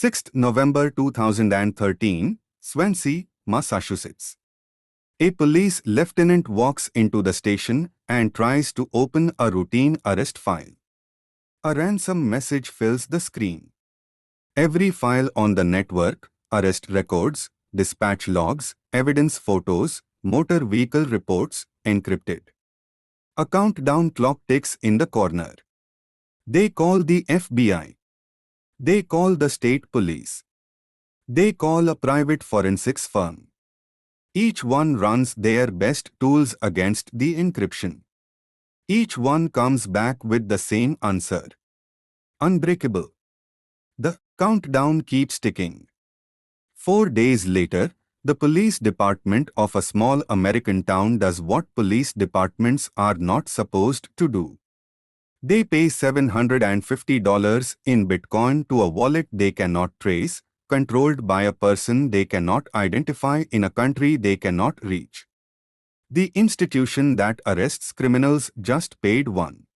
6th November 2013, Swansea, Massachusetts. A police lieutenant walks into the station and tries to open a routine arrest file. A ransom message fills the screen. Every file on the network, arrest records, dispatch logs, evidence photos, motor vehicle reports, encrypted. A countdown clock ticks in the corner. They call the FBI. They call the state police. They call a private forensics firm. Each one runs their best tools against the encryption. Each one comes back with the same answer. Unbreakable. The countdown keeps ticking. 4 days later, the police department of a small American town does what police departments are not supposed to do. They pay $750 in Bitcoin to a wallet they cannot trace, controlled by a person they cannot identify in a country they cannot reach. The institution that arrests criminals just paid one.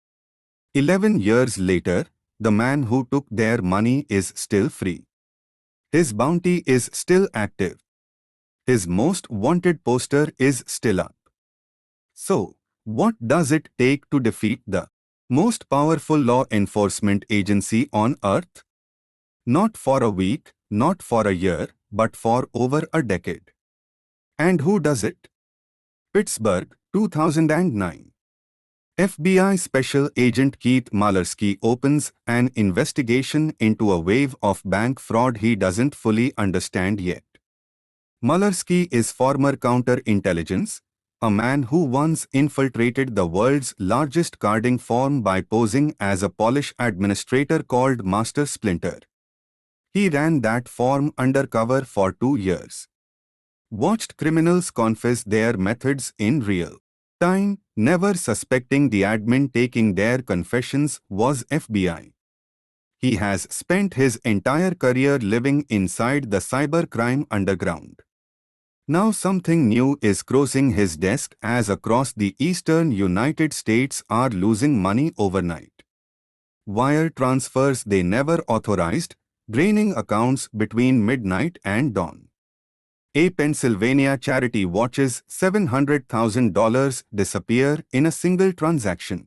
11 years later, the man who took their money is still free. His bounty is still active. His most wanted poster is still up. So, what does it take to defeat the most powerful law enforcement agency on earth? Not for a week, not for a year, but for over a decade. And who does it? Pittsburgh, 2009. FBI Special Agent Keith Malersky opens an investigation into a wave of bank fraud he doesn't fully understand yet. Malersky is former counterintelligence, a man who once infiltrated the world's largest carding firm by posing as a Polish administrator called Master Splinter. He ran that firm undercover for 2 years. Watched criminals confess their methods in real time, never suspecting the admin taking their confessions was FBI. He has spent his entire career living inside the cybercrime underground. Now something new is crossing his desk as across the eastern United States are losing money overnight. Wire transfers they never authorized, draining accounts between midnight and dawn. A Pennsylvania charity watches $700,000 disappear in a single transaction.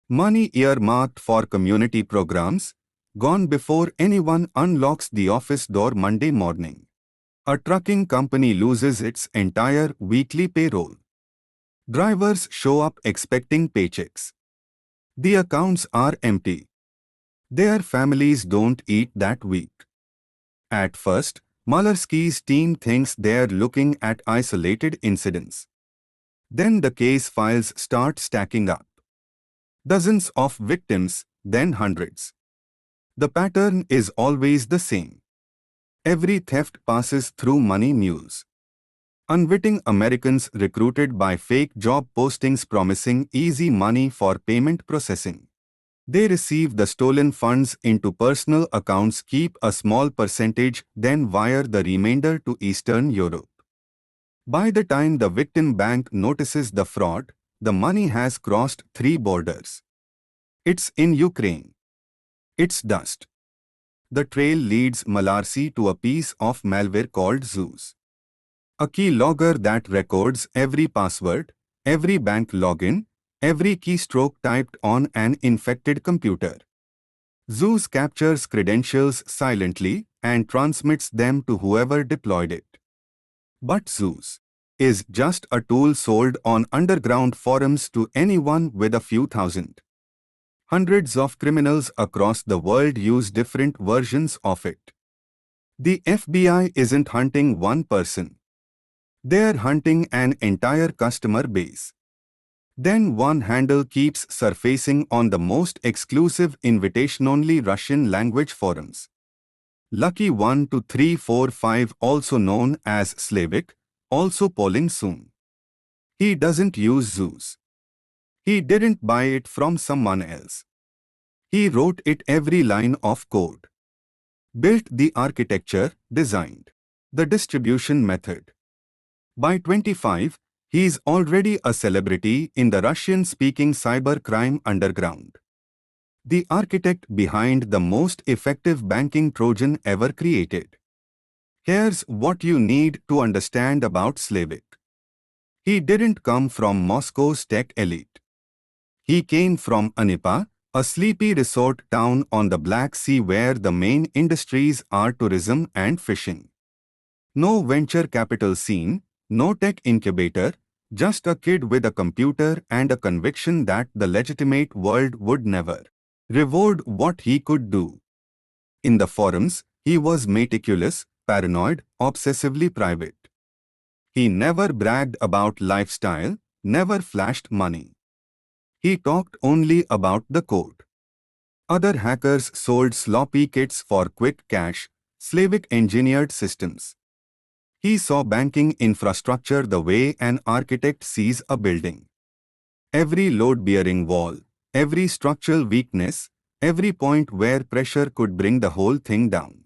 Money earmarked for community programs, gone before anyone unlocks the office door Monday morning. A trucking company loses its entire weekly payroll. Drivers show up expecting paychecks. The accounts are empty. Their families don't eat that week. At first, Malersky's team thinks they're looking at isolated incidents. Then the case files start stacking up. Dozens of victims, then hundreds. The pattern is always the same. Every theft passes through money mules. Unwitting Americans recruited by fake job postings promising easy money for payment processing. They receive the stolen funds into personal accounts, keep a small percentage, then wire the remainder to Eastern Europe. By the time the victim bank notices the fraud, the money has crossed 3 borders. It's in Ukraine. It's dust. The trail leads Malersky to a piece of malware called Zeus. A keylogger that records every password, every bank login, every keystroke typed on an infected computer. Zeus captures credentials silently and transmits them to whoever deployed it. But Zeus is just a tool sold on underground forums to anyone with a few thousand. Hundreds of criminals across the world use different versions of it. The FBI isn't hunting one person. They're hunting an entire customer base. Then one handle keeps surfacing on the most exclusive invitation-only Russian language forums. Lucky 1 2 3 4 5, also known as Slavic, also polling soon. He doesn't use Zeus. He didn't buy it from someone else. He wrote it every line of code. Built the architecture, designed the distribution method. By 25, he's already a celebrity in the Russian-speaking cybercrime underground. the architect behind the most effective banking Trojan ever created. Here's what you need to understand about Slavik. He didn't come from Moscow's tech elite. He came from Anipa, a sleepy resort town on the Black Sea where the main industries are tourism and fishing. No venture capital scene, no tech incubator, just a kid with a computer and a conviction that the legitimate world would never reward what he could do. In the forums, he was meticulous, paranoid, obsessively private. He never bragged about lifestyle, never flashed money. He talked only about the code. Other hackers sold sloppy kits for quick cash, Slavik engineered systems. He saw banking infrastructure the way an architect sees a building. Every load-bearing wall, every structural weakness, every point where pressure could bring the whole thing down.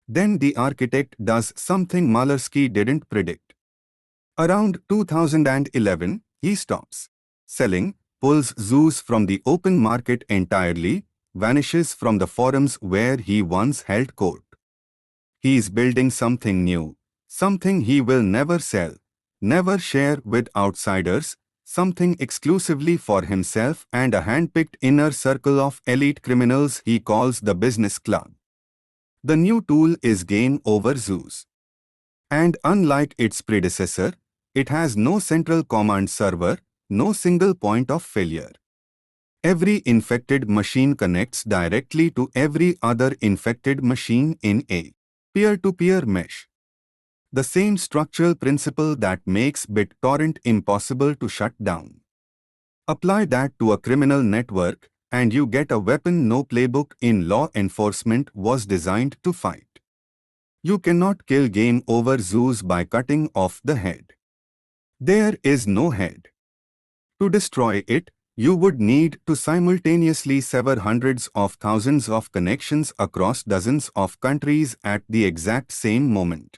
Then the architect does something Malersky didn't predict. Around 2011, he stops selling, pulls Zeus from the open market entirely, vanishes from the forums where he once held court. He is building something new, something he will never sell, never share with outsiders, something exclusively for himself and a hand-picked inner circle of elite criminals he calls the business club. The new tool is Game Over Zeus. And unlike its predecessor, it has no central command server, no single point of failure. Every infected machine connects directly to every other infected machine in a peer-to-peer mesh. The same structural principle that makes BitTorrent impossible to shut down. Apply that to a criminal network, and you get a weapon no playbook in law enforcement was designed to fight. You cannot kill Game Over Zeus by cutting off the head. There is no head. To destroy it, you would need to simultaneously sever hundreds of thousands of connections across dozens of countries at the exact same moment.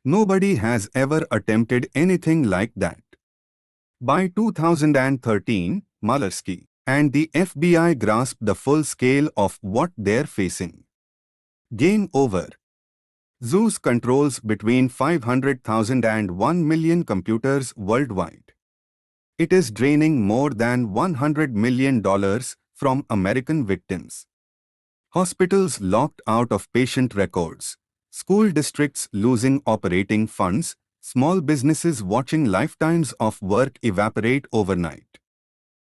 Nobody has ever attempted anything like that. By 2013, Malersky and the FBI grasped the full scale of what they're facing. Game over. Zeus controls between 500,000 and 1 million computers worldwide. It is draining more than $100 million from American victims. Hospitals locked out of patient records, school districts losing operating funds, small businesses watching lifetimes of work evaporate overnight.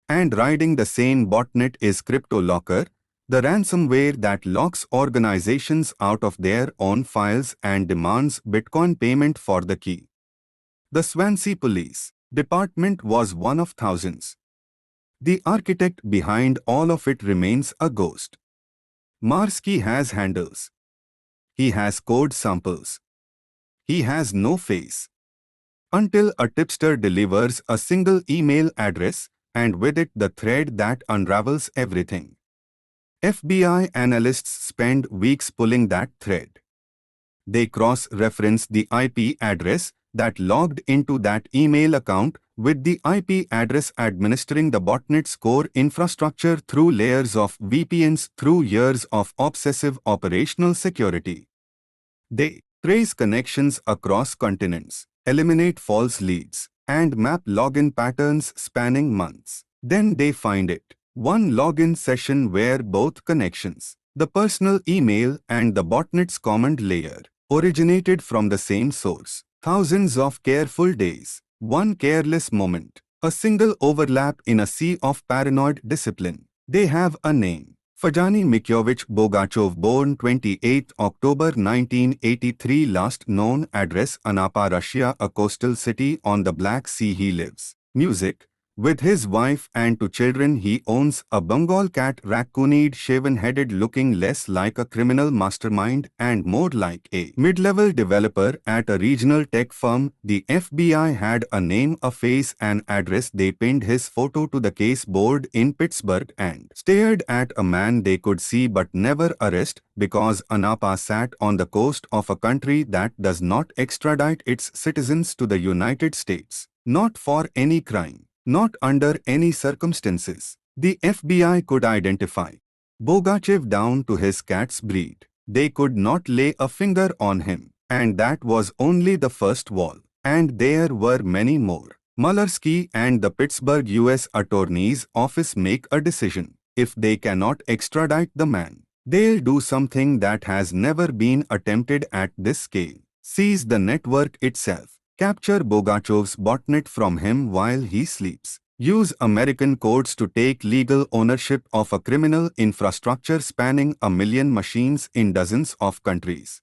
And riding the same botnet is CryptoLocker, the ransomware that locks organizations out of their own files and demands Bitcoin payment for the key. The Swansea Police Department was one of thousands. The architect behind all of it remains a ghost. Malersky has handles. He has code samples. He has no face. Until a tipster delivers a single email address, and with it the thread that unravels everything. FBI analysts spend weeks pulling that thread. They cross-reference the IP address that logged into that email account with the IP address administering the botnet's core infrastructure through layers of VPNs through years of obsessive operational security. They trace connections across continents, eliminate false leads, and map login patterns spanning months. Then they find it. One login session where both connections, the personal email and the botnet's command layer, originated from the same source. Thousands of careful days, one careless moment, a single overlap in a sea of paranoid discipline. They have a name. Evgeniy Bogachev, born 28 October 1983, last known address Anapa, Russia, a coastal city on the Black Sea. He lives. Music. With his wife and 2 children, he owns a Bengal cat, raccoonid, shaven-headed, looking less like a criminal mastermind and more like a mid-level developer at a regional tech firm. The FBI had a name, a face, an address. They pinned his photo to the case board in Pittsburgh and stared at a man they could see but never arrest because Anapa sat on the coast of a country that does not extradite its citizens to the United States. Not for any crime. Not under any circumstances. The FBI could identify Bogachev down to his cat's breed. They could not lay a finger on him. And that was only the first wall. And there were many more. Mueller and the Pittsburgh U.S. Attorney's Office make a decision. If they cannot extradite the man, they'll do something that has never been attempted at this scale. Seize the network itself. Capture Bogachev's botnet from him while he sleeps. Use American courts to take legal ownership of a criminal infrastructure spanning 1 million machines in dozens of countries.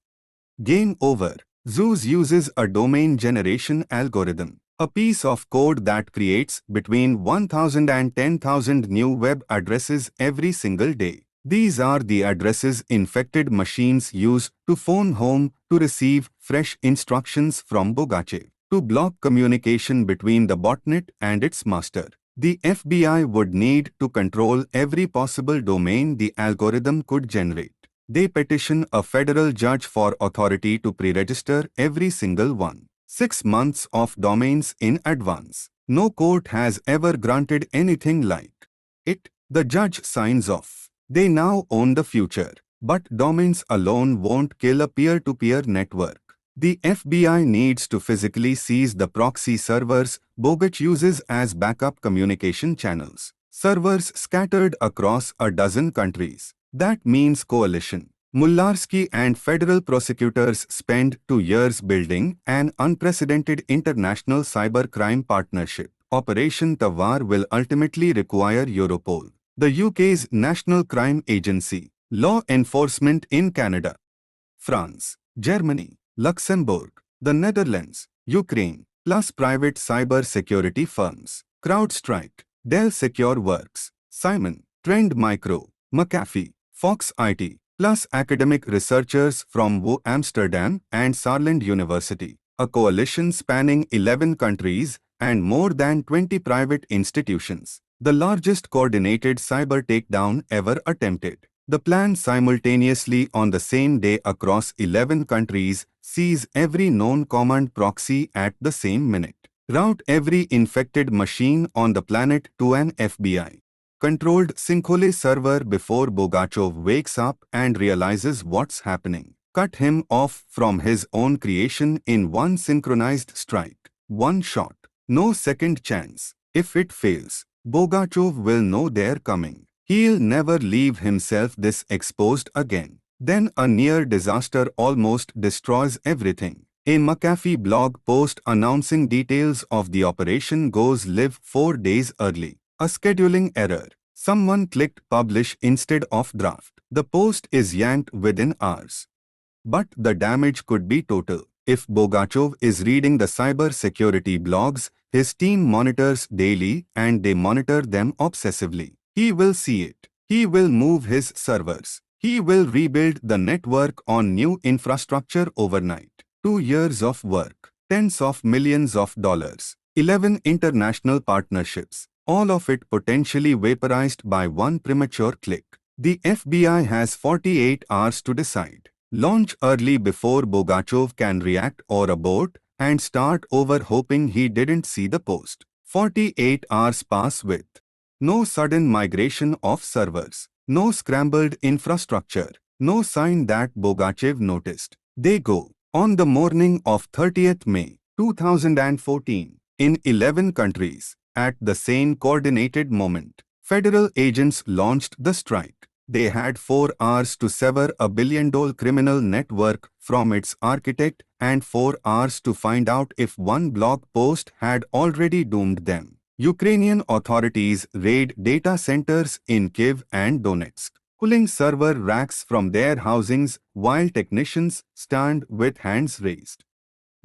Game over. Zeus uses a domain generation algorithm, a piece of code that creates between 1,000 and 10,000 new web addresses every single day. These are the addresses infected machines use to phone home to receive fresh instructions from Bogachev, to block communication between the botnet and its master. The FBI would need to control every possible domain the algorithm could generate. They petition a federal judge for authority to pre-register every single one. 6 months of domains in advance. No court has ever granted anything like it. The judge signs off. They now own the future. But domains alone won't kill a peer-to-peer network. The FBI needs to physically seize the proxy servers Bogachev uses as backup communication channels. Servers scattered across a dozen countries. That means coalition. Mueller and federal prosecutors spent 2 years building an unprecedented international cybercrime partnership. Operation Tawar will ultimately require Europol, the UK's National Crime Agency, law enforcement in Canada, France, Germany, Luxembourg, the Netherlands, Ukraine, plus private cyber security firms, CrowdStrike, Dell Secure Works, Simon, Trend Micro, McAfee, Fox IT, plus academic researchers from WU Amsterdam and Saarland University, a coalition spanning 11 countries and more than 20 private institutions, the largest coordinated cyber takedown ever attempted. The plan simultaneously on the same day across 11 countries, seize every known command proxy at the same minute, route every infected machine on the planet to an FBI controlled sinkhole server before Bogachev wakes up and realizes what's happening. Cut him off from his own creation in one synchronized strike. One shot. No second chance. If it fails, Bogachev will know they're coming. He'll never leave himself this exposed again. Then a near disaster almost destroys everything. A McAfee blog post announcing details of the operation goes live 4 days early. A scheduling error. Someone clicked publish instead of draft. The post is yanked within hours. But the damage could be total. If Bogachev is reading the cyber security blogs, his team monitors daily and they monitor them obsessively. He will see it. He will move his servers. He will rebuild the network on new infrastructure overnight. 2 years of work. Tens of millions of dollars. 11 international partnerships. All of it potentially vaporized by one premature click. The FBI has 48 hours to decide. Launch early before Bogachev can react or abort and start over hoping he didn't see the post. 48 hours pass with no sudden migration of servers, no scrambled infrastructure, no sign that Bogachev noticed. They go. On the morning of 30th May 2014, in 11 countries, at the same coordinated moment, federal agents launched the strike. They had 4 hours to sever a billion-dollar criminal network from its architect and 4 hours to find out if one blog post had already doomed them. Ukrainian authorities raid data centers in Kyiv and Donetsk, pulling server racks from their housings while technicians stand with hands raised.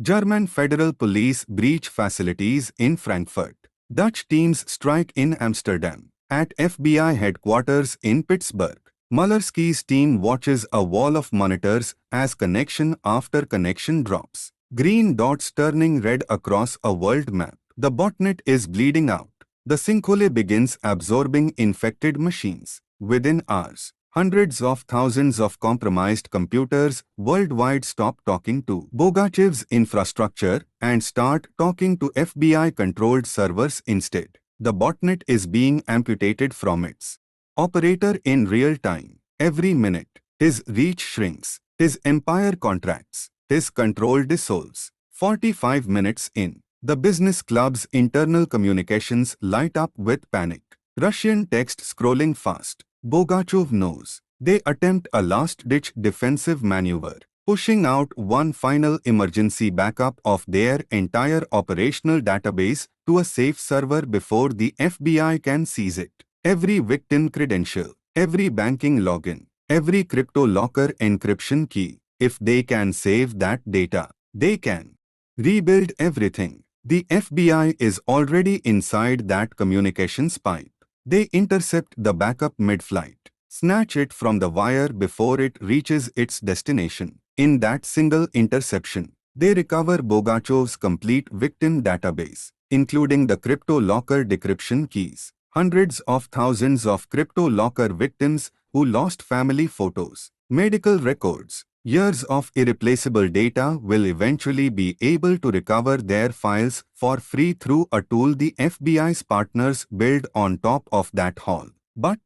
German federal police breach facilities in Frankfurt. Dutch teams strike in Amsterdam. At FBI headquarters in Pittsburgh, Mueller's team watches a wall of monitors as connection after connection drops. Green dots turning red across a world map. The botnet is bleeding out. The sinkhole begins absorbing infected machines. Within hours, hundreds of thousands of compromised computers worldwide stop talking to Bogachev's infrastructure and start talking to FBI-controlled servers instead. The botnet is being amputated from its operator in real time. Every minute, his reach shrinks, his empire contracts, his control dissolves. 45 minutes in, the business club's internal communications light up with panic. Russian text scrolling fast. Bogachev knows. They attempt a last-ditch defensive maneuver, pushing out one final emergency backup of their entire operational database to a safe server before the FBI can seize it. Every victim credential, every banking login, every crypto locker encryption key. If they can save that data, they can rebuild everything. The FBI is already inside that communications pipe. They intercept the backup mid-flight, snatch it from the wire before it reaches its destination. In that single interception, they recover Bogachev's complete victim database, including the crypto locker decryption keys. Hundreds of thousands of crypto locker victims who lost family photos, medical records, years of irreplaceable data will eventually be able to recover their files for free through a tool the FBI's partners build on top of that haul. But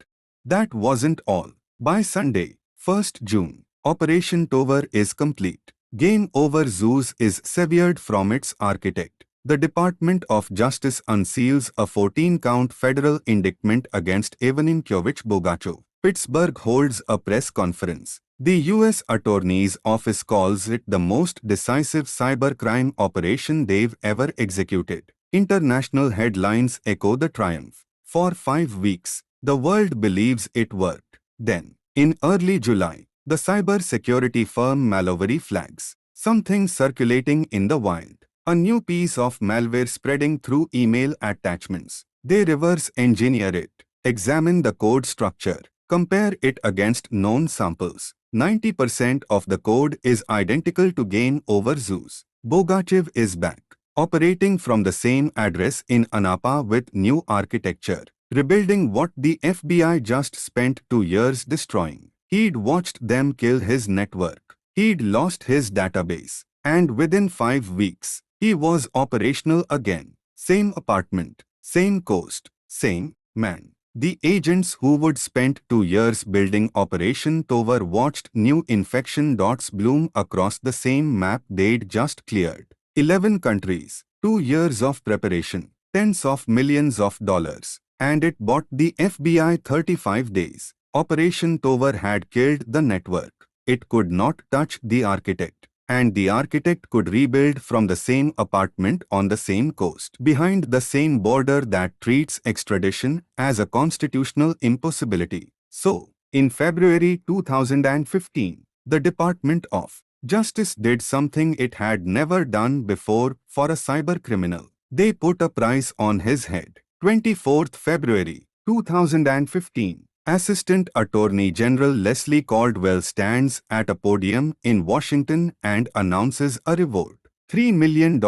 that wasn't all. By Sunday, 1st June, Operation Tower is complete. Game Over Zeus is severed from its architect. The Department of Justice unseals a 14-count federal indictment against Evgeniy Bogachev. Pittsburgh holds a press conference. The U.S. Attorney's Office calls it the most decisive cybercrime operation they've ever executed. International headlines echo the triumph. For 5 weeks, the world believes it worked. Then, in early July, the cybersecurity firm Malware flags something circulating in the wild. A new piece of malware spreading through email attachments. They reverse engineer it, examine the code structure, compare it against known samples. 90% of the code is identical to Game Over Zeus. Bogachev is back, operating from the same address in Anapa with new architecture, rebuilding what the FBI just spent 2 years destroying. He'd watched them kill his network. He'd lost his database. And within 5 weeks, he was operational again. Same apartment, same coast, same man. The agents who would spend 2 years building Operation Tower watched new infection dots bloom across the same map they'd just cleared. 11 countries, 2 years of preparation, tens of millions of dollars. And it bought the FBI 35 days. Operation Tower had killed the network. It could not touch the architect. And the architect could rebuild from the same apartment on the same coast, behind the same border that treats extradition as a constitutional impossibility. So, in February 2015, the Department of Justice did something it had never done before for a cybercriminal. They put a price on his head. 24th February 2015. Assistant Attorney General Leslie Caldwell stands at a podium in Washington and announces a reward. $3 million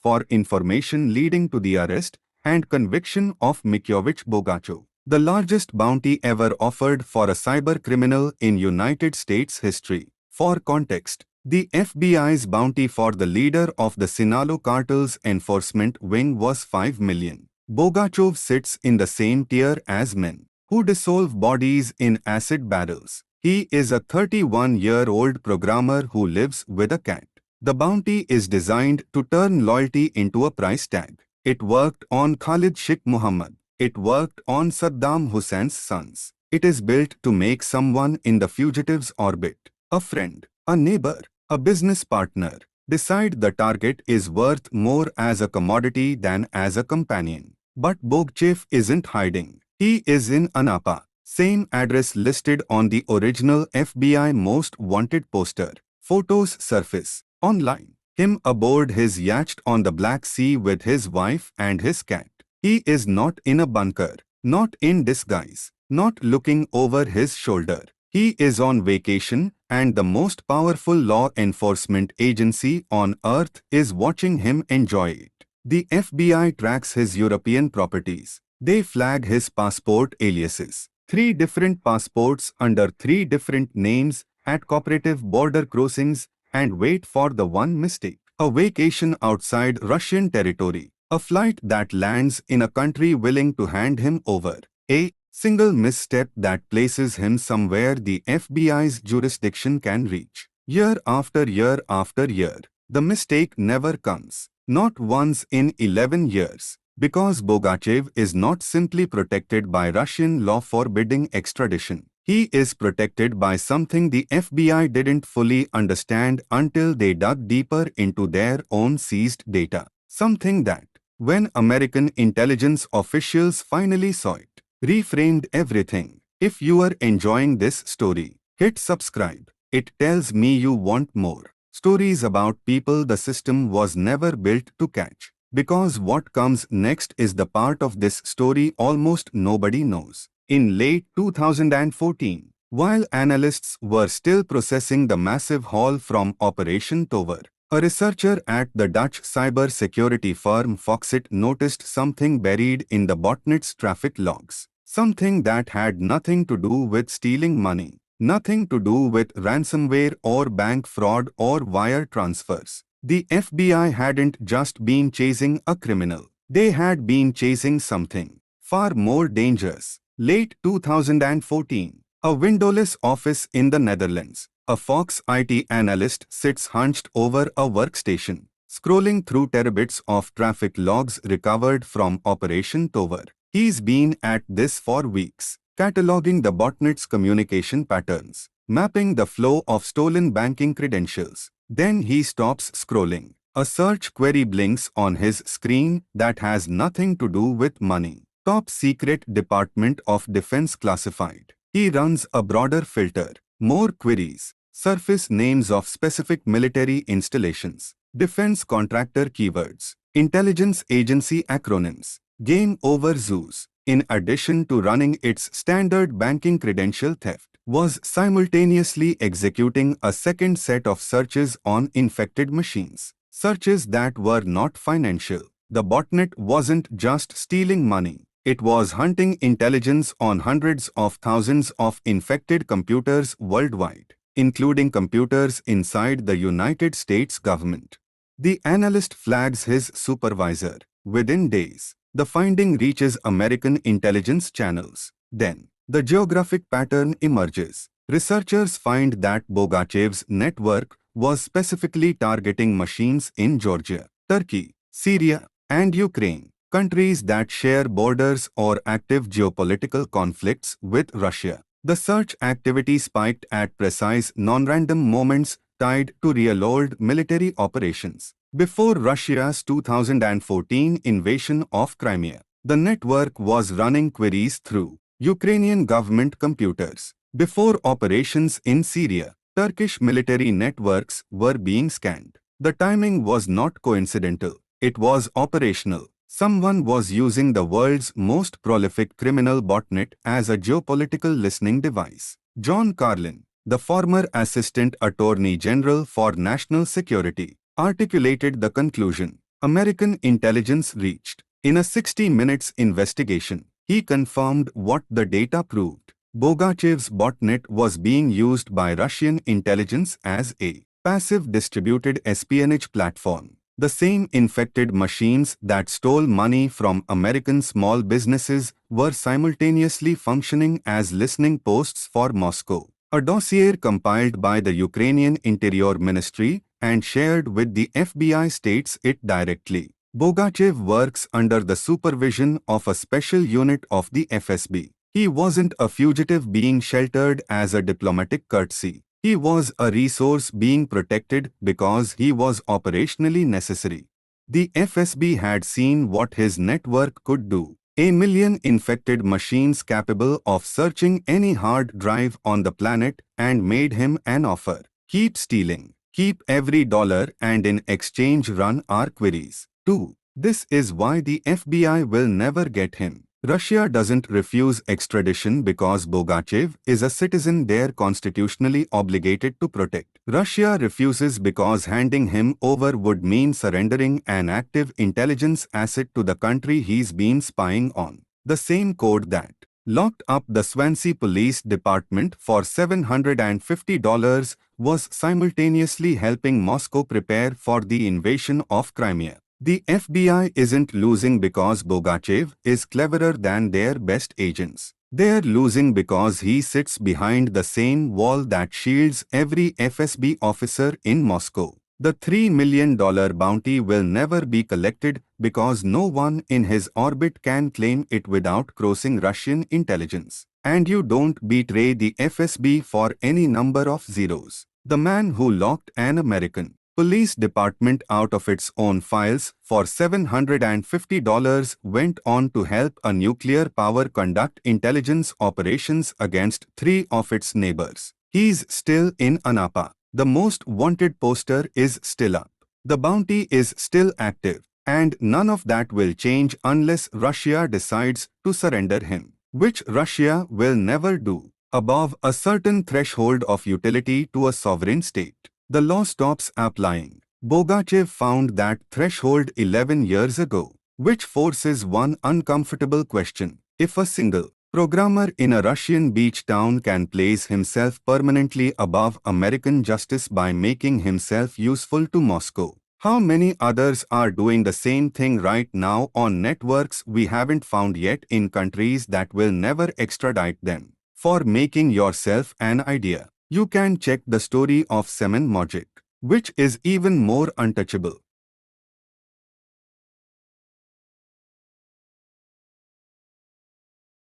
for information leading to the arrest and conviction of Evgeniy Bogachev, the largest bounty ever offered for a cybercriminal in United States history. For context, the FBI's bounty for the leader of the Sinaloa cartel's enforcement wing was $5 million. Bogachev sits in the same tier as men who dissolve bodies in acid barrels. He is a 31-year-old programmer who lives with a cat. The bounty is designed to turn loyalty into a price tag. It worked on Khalid Sheikh Mohammed. It worked on Saddam Hussein's sons. It is built to make someone in the fugitive's orbit, a friend, a neighbor, a business partner, decide the target is worth more as a commodity than as a companion. But Bogachev isn't hiding. He is in Anapa, same address listed on the original FBI Most Wanted poster. Photos surface online. Him aboard his yacht on the Black Sea with his wife and his cat. He is not in a bunker, not in disguise, not looking over his shoulder. He is on vacation, and the most powerful law enforcement agency on earth is watching him enjoy it. The FBI tracks his European properties. They flag his passport aliases. 3 different passports under 3 different names at cooperative border crossings and wait for the one mistake. A vacation outside Russian territory. A flight that lands in a country willing to hand him over. A single misstep that places him somewhere the FBI's jurisdiction can reach. Year after year after year, the mistake never comes. Not once in 11 years. Because Bogachev is not simply protected by Russian law forbidding extradition. He is protected by something the FBI didn't fully understand until they dug deeper into their own seized data. Something that, when American intelligence officials finally saw it, reframed everything. If you are enjoying this story, hit subscribe. It tells me you want more. Stories about people the system was never built to catch. Because what comes next is the part of this story almost nobody knows. In late 2014, while analysts were still processing the massive haul from Operation Tower, a researcher at the Dutch cybersecurity firm Foxit noticed something buried in the botnet's traffic logs. Something that had nothing to do with stealing money, nothing to do with ransomware or bank fraud or wire transfers. The FBI hadn't just been chasing a criminal. They had been chasing something far more dangerous. Late 2014, a windowless office in the Netherlands. A Fox IT analyst sits hunched over a workstation, scrolling through terabits of traffic logs recovered from Operation Tower. He's been at this for weeks, cataloging the botnet's communication patterns, mapping the flow of stolen banking credentials. Then he stops scrolling. A search query blinks on his screen that has nothing to do with money. Top Secret Department of Defense Classified. He runs a broader filter. More queries. Surface names of specific military installations. Defense contractor keywords. Intelligence agency acronyms. Game over zoos. In addition to running its standard banking credential theft, was simultaneously executing a second set of searches on infected machines. Searches that were not financial. The botnet wasn't just stealing money. It was hunting intelligence on hundreds of thousands of infected computers worldwide, including computers inside the United States government. The analyst flags his supervisor. Within days, the finding reaches American intelligence channels. Then, the geographic pattern emerges. Researchers find that Bogachev's network was specifically targeting machines in Georgia, Turkey, Syria, and Ukraine, countries that share borders or active geopolitical conflicts with Russia. The search activity spiked at precise non-random moments tied to real-world military operations. Before Russia's 2014 invasion of Crimea, the network was running queries through Ukrainian government computers. Before operations in Syria, Turkish military networks were being scanned. The timing was not coincidental. It was operational. Someone was using the world's most prolific criminal botnet as a geopolitical listening device. John Carlin, the former Assistant Attorney General for National Security, articulated the conclusion American intelligence reached. In a 60 minutes investigation, he confirmed what the data proved. Bogachev's botnet was being used by Russian intelligence as a passive distributed espionage platform. The same infected machines that stole money from American small businesses were simultaneously functioning as listening posts for Moscow. A dossier compiled by the Ukrainian Interior Ministry and shared with the FBI states it directly. Bogachev works under the supervision of a special unit of the FSB. He wasn't a fugitive being sheltered as a diplomatic courtesy. He was a resource being protected because he was operationally necessary. The FSB had seen what his network could do. 1 million infected machines capable of searching any hard drive on the planet and made him an offer. Keep stealing. Keep every dollar and in exchange run our queries. 2. This is why the FBI will never get him. Russia doesn't refuse extradition because Bogachev is a citizen they're constitutionally obligated to protect. Russia refuses because handing him over would mean surrendering an active intelligence asset to the country he's been spying on. The same code that locked up the Swansea Police Department for $750 was simultaneously helping Moscow prepare for the invasion of Crimea. The FBI isn't losing because Bogachev is cleverer than their best agents. They're losing because he sits behind the same wall that shields every FSB officer in Moscow. The $3 million bounty will never be collected because no one in his orbit can claim it without crossing Russian intelligence. And you don't betray the FSB for any number of zeros. The man who locked an American police department out of its own files for $750 went on to help a nuclear power conduct intelligence operations against 3 of its neighbors. He's still in Anapa. The most wanted poster is still up. The bounty is still active, and none of that will change unless Russia decides to surrender him, which Russia will never do. Above a certain threshold of utility to a sovereign state, the law stops applying. Bogachev found that threshold 11 years ago, which forces one uncomfortable question. If a single programmer in a Russian beach town can place himself permanently above American justice by making himself useful to Moscow, how many others are doing the same thing right now on networks we haven't found yet in countries that will never extradite them? For making yourself an idea, you can check the story of Semen Mojic, which is even more untouchable.